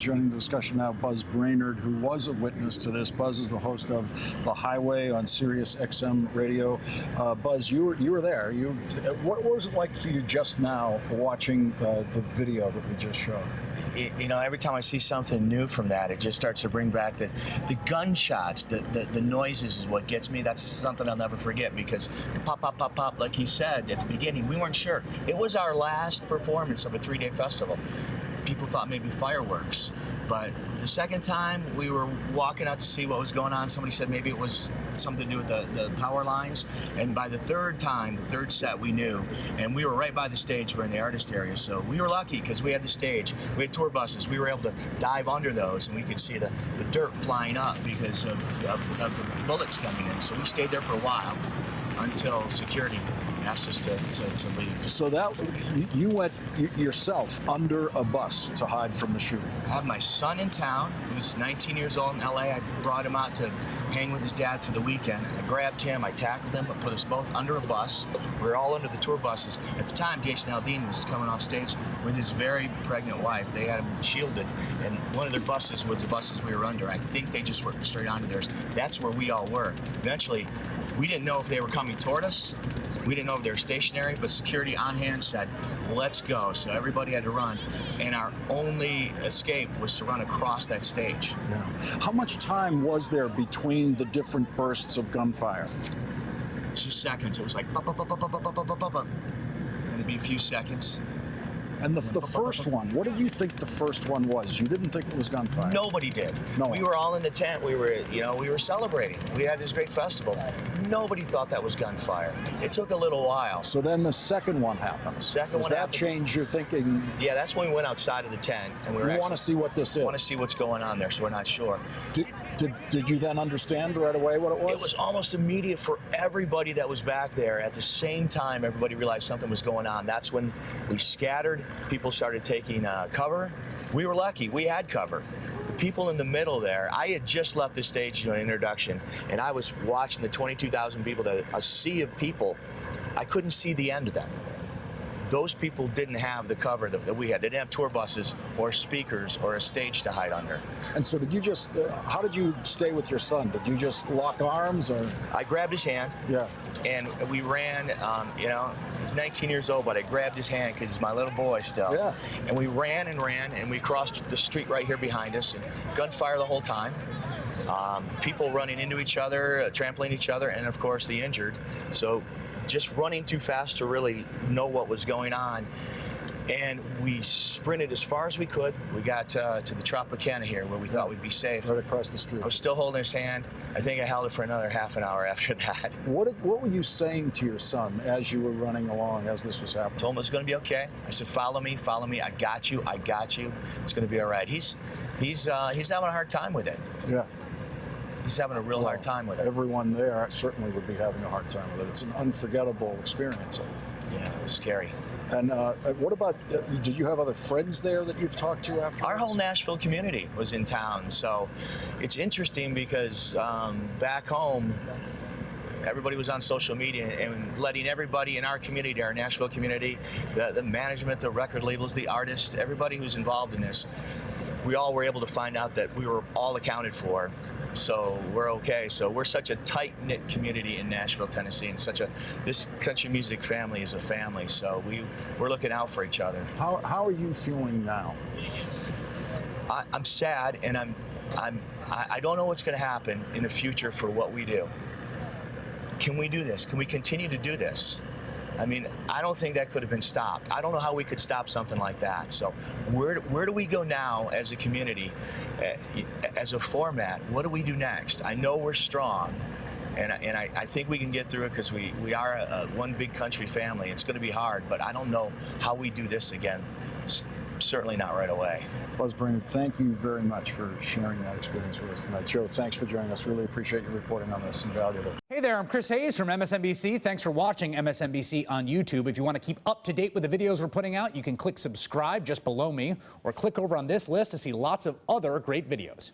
Joining the discussion now, Buzz Brainerd, who was a witness to this. Buzz is the host of The Highway on Sirius XM Radio. Buzz, you were there. What was it like for you just now watching the video that we just showed? You know, every time I see something new from that, it just starts to bring back the gunshots, the noises is what gets me. That's something I'll never forget, because the pop, pop, pop, pop, like he said at the beginning, we weren't sure. It was our last performance of a 3-day festival. People thought maybe fireworks, but the second time we were walking out to see what was going on, somebody said maybe it was something to do with the power lines, and by the third time, the third set, we knew, and we were right by the stage. We're in the artist area, so we were lucky because we had the stage, we had tour buses, we were able to dive under those, and we could see the dirt flying up because of the bullets coming in, so we stayed there for a while until security asked us to leave. So that you went yourself under a bus to hide from the shooting? I have my son in town, who's 19 years old in LA. I brought him out to hang with his dad for the weekend. I grabbed him, I tackled him, I put us both under a bus. We were all under the tour buses. At the time, Jason Aldean was coming off stage with his very pregnant wife. They had him shielded, and one of their buses was the buses we were under. I think they just went straight onto theirs. That's where we all were. Eventually, we didn't know if they were coming toward us. We didn't know if they were stationary, but security on hand said, let's go. So everybody had to run, and our only escape was to run across that stage. Yeah. How much time was there between the different bursts of gunfire? Just seconds. It was like, and it'd be a few seconds. And the first one, what did you think the first one was? You didn't think it was gunfire? Nobody did. No. We were all in the tent. We were celebrating. We had this great festival. Nobody thought that was gunfire. It took a little while. So then the second one happened. The second one happened. Does that change your thinking? Yeah, that's when we went outside of the tent, and we want to see what this is. We want to see what's going on there, so we're not sure. Did you then understand right away what it was? It was almost immediate for everybody that was back there. At the same time, everybody realized something was going on. That's when we scattered. People started taking cover. We were lucky. We had cover. The people in the middle there, I had just left the stage to an introduction, and I was watching the 22,000 people, a sea of people. I couldn't see the end of them. Those people didn't have the cover that we had. They didn't have tour buses or speakers or a stage to hide under. And so did you just, how did you stay with your son? Did you just lock arms, or? I grabbed his hand. Yeah. And we ran, he's 19 years old, but I grabbed his hand because he's my little boy still. Yeah. And we ran, and we crossed the street right here behind us, and gunfire the whole time. People running into each other, trampling each other, and of course the injured. So just running too fast to really know what was going on. And we sprinted as far as we could. We got to the Tropicana here, where we thought we'd be safe. Right across the street. I was still holding his hand. I think I held it for another half an hour after that. What were you saying to your son as you were running along, as this was happening? I told him it's going to be okay. I said, follow me. I got you. It's going to be all right. He's having a hard time with it. Yeah. He's having a real hard time with it. Everyone there certainly would be having a hard time with it. It's an unforgettable experience. Yeah, it was scary. And what about, did you have other friends there that you've talked to after? Our whole Nashville community was in town, so it's interesting because back home, everybody was on social media and letting everybody in our community, our Nashville community, the management, the record labels, the artists, everybody who's involved in this, we all were able to find out that we were all accounted for. So we're okay. So we're such a tight-knit community in Nashville, Tennessee, and this country music family is a family. So we're looking out for each other. How are you feeling now? I'm sad, and I don't know what's going to happen in the future for what we do. Can we do this? Can we continue to do this? I mean, I don't think that could have been stopped. I don't know how we could stop something like that. So where do we go now as a community, as a format? What do we do next? I know we're strong, and I think we can get through it because we are one big country family. It's going to be hard, but I don't know how we do this again. Certainly not right away. Buzz Brainerd, thank you very much for sharing that experience with us tonight. Joe, thanks for joining us. Really appreciate your reporting on this and valued it. Hey there, I'm Chris Hayes from MSNBC. Thanks for watching MSNBC on YouTube. If you want to keep up to date with the videos we're putting out, you can click subscribe just below me, or click over on this list to see lots of other great videos.